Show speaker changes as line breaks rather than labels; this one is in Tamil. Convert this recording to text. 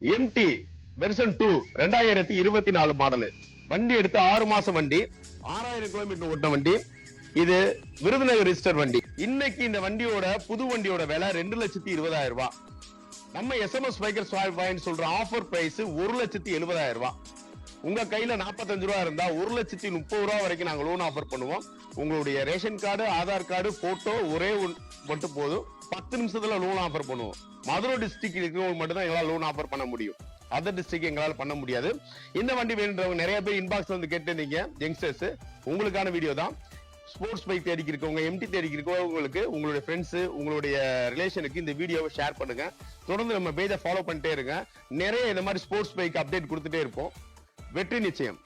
MT version 2 2024 model. வண்டி எடுத்து 6 மாசம் வண்டி, 6000 கிலோமீட்டர் ஓட்ட வண்டி. இது விருதுநகர் ரிஜிஸ்டர் வண்டி. இன்னைக்கு இந்த வண்டியோட புது வண்டியோட விலை 2,20,000 ரூபாய். நம்ம SMS பைக்கர் ஸ்வாப் சொல்ற ஆஃபர் பிரைஸ் 1,70,000 ரூபாய். உங்க கையில 45 ரூபா இருந்தா 1,30,000 ரூபாய் வரைக்கும் நாங்க லோன் ஆஃபர் பண்ணுவோம். உங்களுடைய ration card, Aadhaar card, photo ஒரே மட்டும் போதும். 10 நிமிஷத்துல லோன் ஆஃபர் பண்ணுவோம். மதுரை டிஸ்ட்ரிக்ட் இருக்கிறவங்க மட்டும் தான் எங்களால் லோன் ஆஃபர் பண்ண முடியும். அதர் டிஸ்ட்ரிக்ட் எங்களால் பண்ண முடியாது. இந்த வண்டி வேணுன்றவங்க நிறைய பேர் இன்பாக்ஸ் வந்து கேட்டிருந்தீங்க யங்ஸ்டர்ஸ். உங்களுக்கான வீடியோ தான். ஸ்போர்ட்ஸ் பைக் தேடிக்கு இருக்கவங்க, MT தேடிக்கு இருக்கவங்களுக்கு, உங்களுடைய ஃப்ரெண்ட்ஸ், உங்களுடைய ரிலேஷனுக்கு இந்த வீடியோவை ஷேர் பண்ணுங்க. தொடர்ந்து நம்ம பேஜை ஃபாலோ பண்ணிட்டே இருங்க. நிறைய இந்த மாதிரி ஸ்போர்ட்ஸ் பைக் அப்டேட் கொடுத்துட்டே இருப்போம். வெற்றி நிச்சயம்.